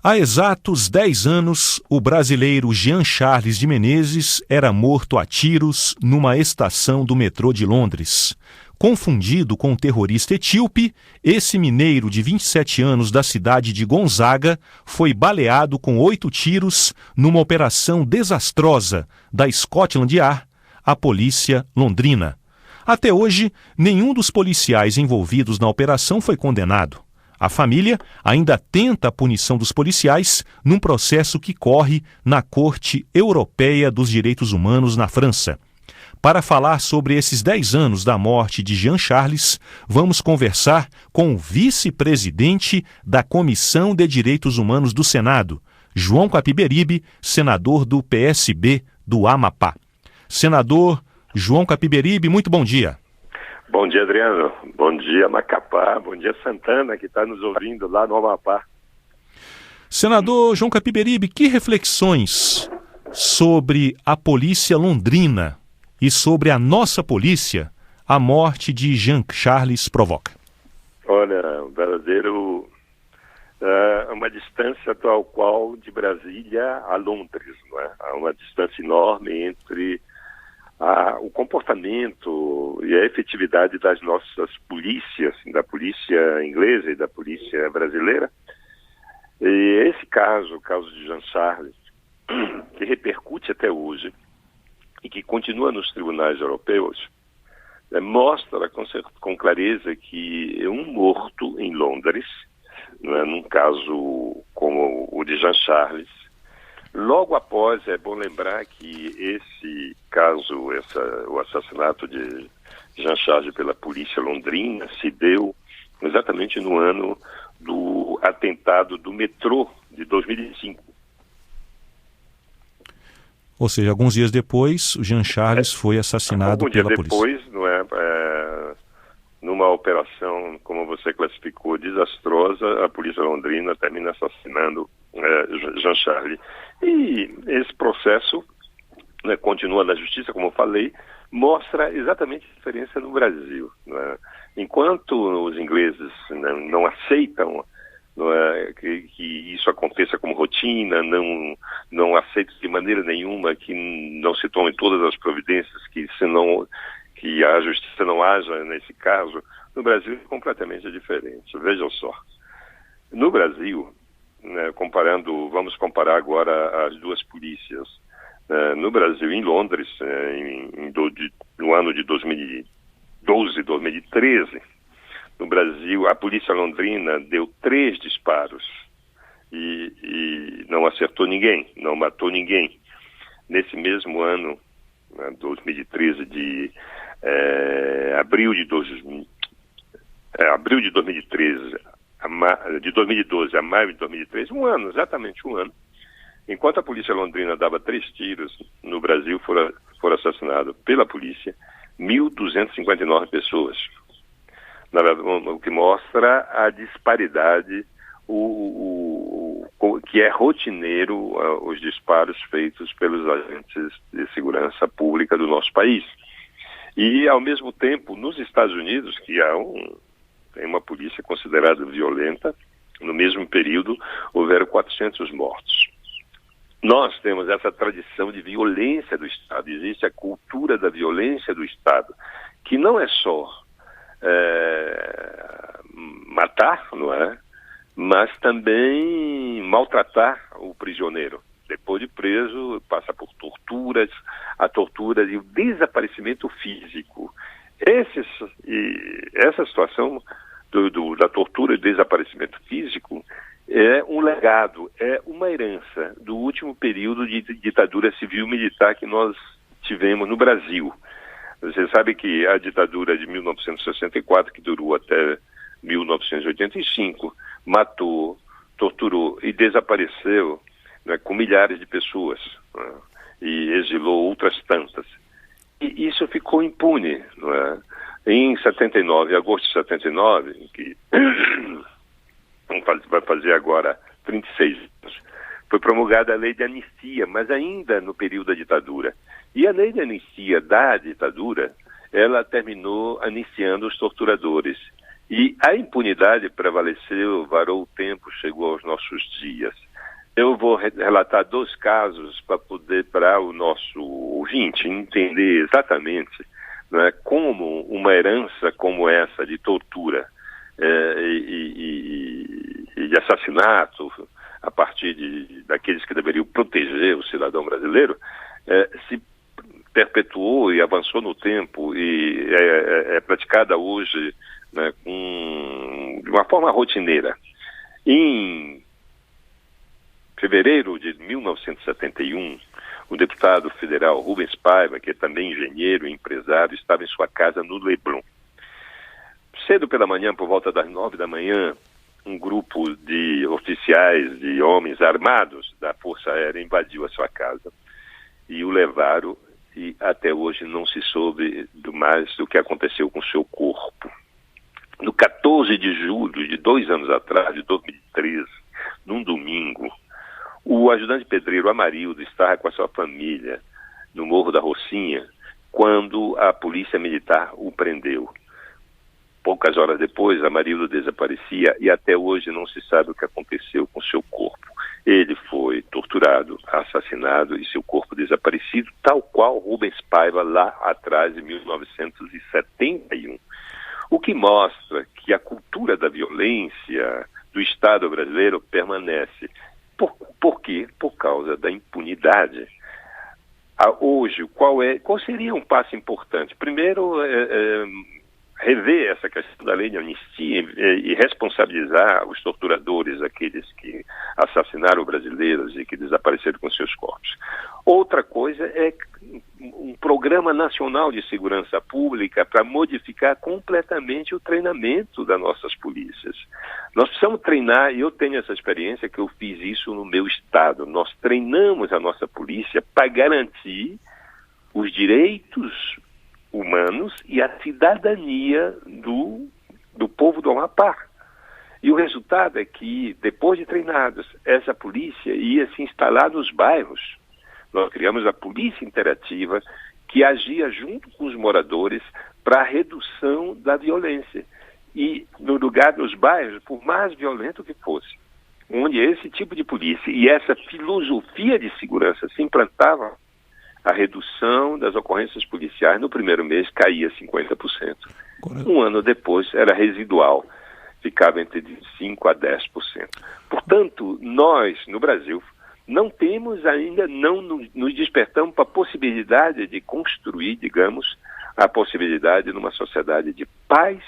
Há exatos 10 anos, o brasileiro Jean Charles de Menezes era morto a tiros numa estação do metrô de Londres. Confundido com um terrorista etíope, esse mineiro de 27 anos da cidade de Gonzaga foi baleado com 8 tiros numa operação desastrosa da Scotland Yard, a polícia londrina. Até hoje, nenhum dos policiais envolvidos na operação foi condenado. A família ainda tenta a punição dos policiais num processo que corre na Corte Europeia dos Direitos Humanos na França. Para falar sobre esses 10 anos da morte de Jean Charles, vamos conversar com o vice-presidente da Comissão de Direitos Humanos do Senado, João Capiberibe, senador do PSB do Amapá. Senador João Capiberibe, muito bom dia. Bom dia, Adriano. Bom dia, Macapá. Bom dia, Santana, que está nos ouvindo lá no Amapá. Senador João Capiberibe, que reflexões sobre a polícia londrina e sobre a nossa polícia a morte de Jean Charles provoca? Olha, um verdadeiro... uma distância tal qual de Brasília a Londres, não é? Há uma distância enorme entre o comportamento e a efetividade das nossas polícias, da polícia inglesa e da polícia brasileira. E esse caso, o caso de Jean Charles, que repercute até hoje e que continua nos tribunais europeus, mostra com clareza que um morto em Londres, num caso como o de Jean Charles, logo após, é bom lembrar que esse caso, o assassinato de Jean Charles pela polícia londrina se deu exatamente no ano do atentado do metrô de 2005. Ou seja, alguns dias depois, o Jean Charles foi assassinado pela polícia. Depois, não é, numa operação, como você classificou, desastrosa, a polícia londrina termina assassinando Jean Charles. E esse processo, né, continua na justiça, como eu falei, mostra exatamente a diferença no Brasil. Né? Enquanto os ingleses, né, não aceitam, não é, que isso aconteça como rotina, não aceitam de maneira nenhuma que não se tomem todas as providências, que a justiça não haja nesse caso, no Brasil é completamente diferente. Vejam só. No Brasil, né, vamos comparar agora as duas polícias. No Brasil, em Londres, no ano de 2012, 2013, no Brasil, a polícia londrina deu 3 disparos e não acertou ninguém, não matou ninguém. Nesse mesmo ano, 2013, de abril de 2013, de 2012 a maio de 2013, exatamente um ano, enquanto a polícia londrina dava 3 tiros, no Brasil foram assassinados pela polícia 1.259 pessoas. Na verdade, o que mostra a disparidade, que é rotineiro os disparos feitos pelos agentes de segurança pública do nosso país. E, ao mesmo tempo, nos Estados Unidos, que tem uma polícia considerada violenta, no mesmo período houveram 400 mortos. Nós temos essa tradição de violência do Estado, existe a cultura da violência do Estado, que não é só matar, não é? Mas também maltratar o prisioneiro. Depois de preso, passa por torturas, a tortura e o desaparecimento físico. Essa situação da tortura e desaparecimento físico é um legado, é uma herança do último período de ditadura civil-militar que nós tivemos no Brasil. Você sabe que a ditadura de 1964, que durou até 1985, matou, torturou e desapareceu, né, com milhares de pessoas, né, e exilou outras tantas. E isso ficou impune. Não é? Em 79, agosto de 79, que vai fazer agora 36 anos, foi promulgada a lei de anistia, mas ainda no período da ditadura. E a lei de anistia da ditadura, ela terminou anistiando os torturadores. E a impunidade prevaleceu, varou o tempo, chegou aos nossos dias. Eu vou relatar 2 casos para o nosso ouvinte entender exatamente, né, como uma herança como essa de tortura e de assassinato a partir daqueles que deveriam proteger o cidadão brasileiro se perpetuou e avançou no tempo e é praticada hoje, né, de uma forma rotineira. Em fevereiro de 1971, o deputado federal Rubens Paiva, que é também engenheiro e empresário, estava em sua casa no Leblon. Cedo pela manhã, por volta das 9 da manhã, um grupo de oficiais, de homens armados da Força Aérea invadiu a sua casa e o levaram, e até hoje não se soube mais do que aconteceu com seu corpo. No 14 de julho de 2 anos atrás, de 2013, num domingo, o ajudante pedreiro Amarildo estava com a sua família no Morro da Rocinha quando a polícia militar o prendeu. Poucas horas depois, Amarildo desaparecia e até hoje não se sabe o que aconteceu com seu corpo. Ele foi torturado, assassinado e seu corpo desaparecido, tal qual Rubens Paiva lá atrás, em 1971. O que mostra que a cultura da violência do Estado brasileiro permanece. Por quê? Por causa da impunidade. Hoje, qual seria um passo importante? Primeiro, rever essa questão da lei de anistia e responsabilizar os torturadores, aqueles que assassinaram brasileiros e que desapareceram com seus corpos. Outra coisa é um programa nacional de segurança pública para modificar completamente o treinamento das nossas polícias. Nós precisamos treinar, e eu tenho essa experiência que eu fiz isso no meu estado. Nós treinamos a nossa polícia para garantir os direitos humanos e a cidadania do povo do Amapá. E o resultado é que, depois de treinados, essa polícia ia se instalar nos bairros. Nós criamos a polícia interativa que agia junto com os moradores para a redução da violência. E no lugar dos bairros, por mais violento que fosse, onde esse tipo de polícia e essa filosofia de segurança se implantava, a redução das ocorrências policiais no primeiro mês caía 50%. Um ano depois era residual, ficava entre 5% a 10%. Portanto, nós, no Brasil, não temos ainda, não nos despertamos para a possibilidade de construir, digamos, a possibilidade de uma sociedade de paz,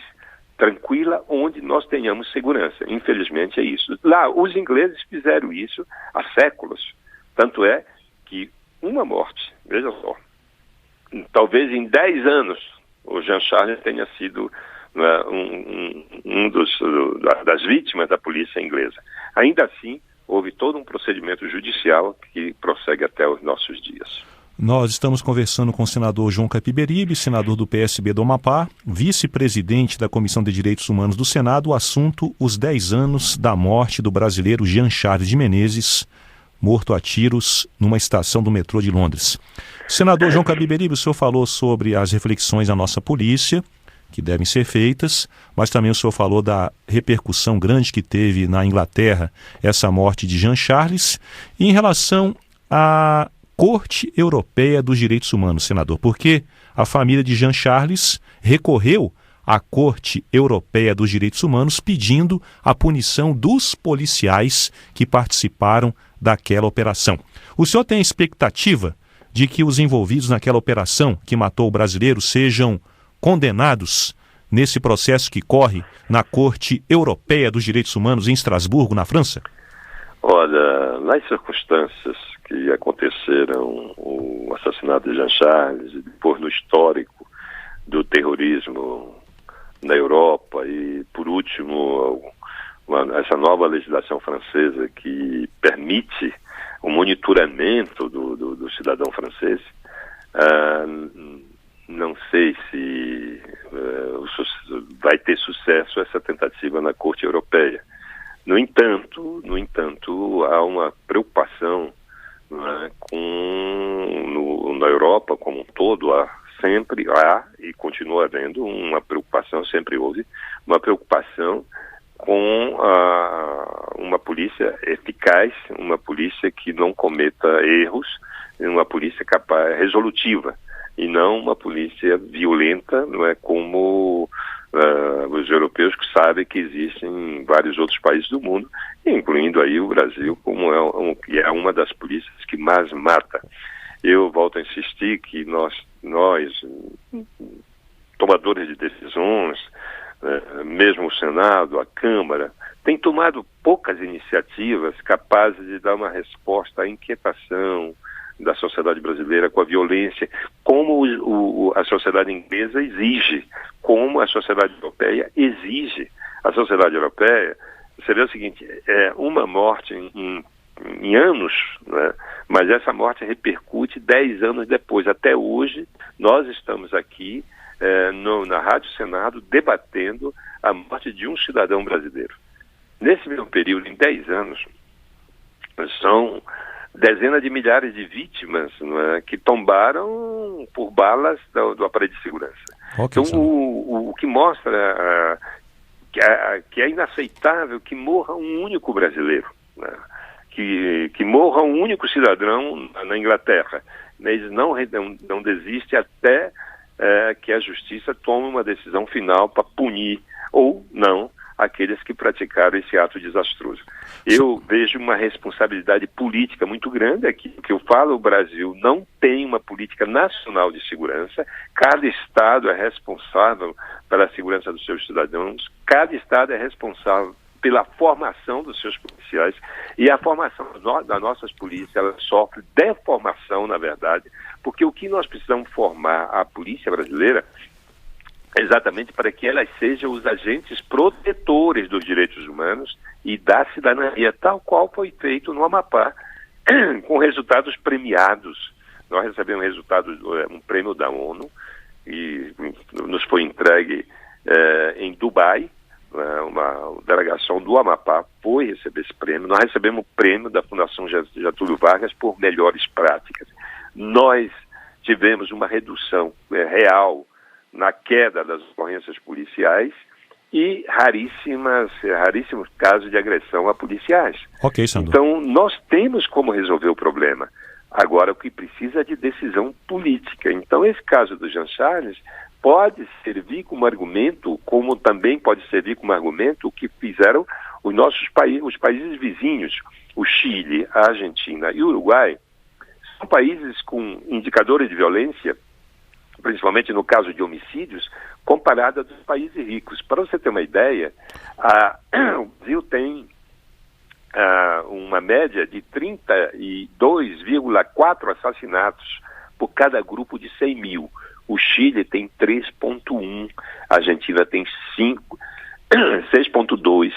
tranquila, onde nós tenhamos segurança. Infelizmente é isso. Lá, os ingleses fizeram isso há séculos. Tanto é que uma morte, veja só, talvez em 10 anos, o Jean Charles tenha sido, né, das vítimas da polícia inglesa. Ainda assim, houve todo um procedimento judicial que prossegue até os nossos dias. Nós estamos conversando com o senador João Capiberibe, senador do PSB do Amapá, vice-presidente da Comissão de Direitos Humanos do Senado. O assunto: os 10 anos da morte do brasileiro Jean Charles de Menezes, morto a tiros numa estação do metrô de Londres. Senador João Capiberibe, o senhor falou sobre as reflexões da nossa polícia, que devem ser feitas, mas também o senhor falou da repercussão grande que teve na Inglaterra essa morte de Jean Charles. E em relação à Corte Europeia dos Direitos Humanos, senador, porque a família de Jean Charles recorreu à Corte Europeia dos Direitos Humanos pedindo a punição dos policiais que participaram daquela operação. O senhor tem a expectativa de que os envolvidos naquela operação que matou o brasileiro sejam condenados nesse processo que corre na Corte Europeia dos Direitos Humanos em Estrasburgo, na França? Olha, nas circunstâncias que aconteceram o assassinato de Jean Charles, e depois no histórico do terrorismo na Europa e, por último, essa nova legislação francesa que permite o monitoramento do cidadão francês, não sei se vai ter sucesso essa tentativa na Corte Europeia. No entanto, há uma preocupação, né, na Europa como um todo. Sempre há e continua havendo uma preocupação, sempre houve uma preocupação com uma polícia eficaz, uma polícia que não cometa erros, uma polícia capaz, resolutiva, e não uma polícia violenta, não é, como os europeus, que sabem que existem em vários outros países do mundo, incluindo aí o Brasil, como que é uma das polícias que mais mata. Eu volto a insistir que nós tomadores de decisões, mesmo o Senado, a Câmara, tem tomado poucas iniciativas capazes de dar uma resposta à inquietação da sociedade brasileira com a violência, como a sociedade inglesa exige, como a sociedade europeia exige. A sociedade europeia, você vê o seguinte, é uma morte em anos, né? Mas essa morte repercute 10 anos depois. Até hoje, nós estamos aqui na Rádio Senado debatendo a morte de um cidadão brasileiro. Nesse mesmo período, em 10 anos, são dezenas de milhares de vítimas, não é, que tombaram por balas do aparelho de segurança. Okay, então, o que mostra que é inaceitável que morra um único brasileiro, né? Que morra um único cidadão na Inglaterra. Eles não desistem até que a justiça tome uma decisão final para punir ou não aqueles que praticaram esse ato desastroso. Eu vejo uma responsabilidade política muito grande aqui. O que eu falo, o Brasil não tem uma política nacional de segurança. Cada estado é responsável pela segurança dos seus cidadãos. Cada estado é responsável pela formação dos seus policiais, e a formação das nossas polícias, ela sofre deformação, na verdade, porque o que nós precisamos formar a polícia brasileira é exatamente para que elas sejam os agentes protetores dos direitos humanos e da cidadania, tal qual foi feito no Amapá, com resultados premiados. Nós recebemos um prêmio da ONU, e nos foi entregue em Dubai. Uma delegação do Amapá foi receber esse prêmio. Nós recebemos o prêmio da Fundação Getúlio Vargas por melhores práticas. Nós tivemos uma redução real na queda das ocorrências policiais e raríssimos casos de agressão a policiais. Ok, Sandro. Então, nós temos como resolver o problema. Agora, o que precisa é de decisão política. Então, esse caso do Jean Charles pode servir como argumento, como também pode servir como argumento o que fizeram os países vizinhos, o Chile, a Argentina e o Uruguai. São países com indicadores de violência, principalmente no caso de homicídios, comparado aos países ricos. Para você ter uma ideia, o Brasil tem uma média de 32,4 assassinatos por cada grupo de 100 mil. O Chile tem 3,1, a Argentina tem 6,2,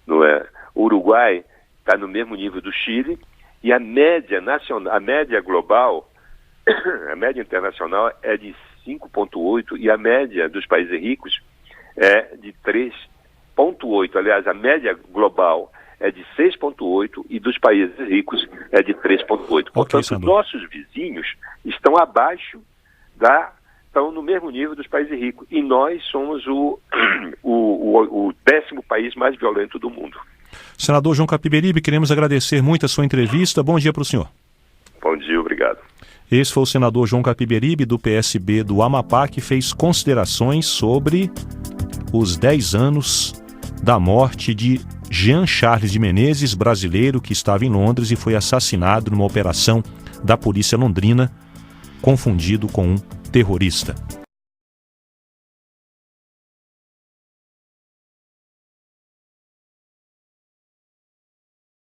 não é? O Uruguai está no mesmo nível do Chile, e a média nacional, a média global, a média internacional é de 5,8, e a média dos países ricos é de 3,8. Aliás, a média global é de 6,8 e dos países ricos é de 3,8. Portanto, nossos vizinhos estão abaixo estão no mesmo nível dos países ricos. E nós somos o 10º país mais violento do mundo. Senador João Capiberibe, queremos agradecer muito a sua entrevista. Bom dia para o senhor. Bom dia, obrigado. Esse foi o senador João Capiberibe, do PSB do Amapá, que fez considerações sobre os 10 anos da morte de Jean Charles de Menezes, brasileiro que estava em Londres e foi assassinado numa operação da polícia londrina, confundido com um terrorista.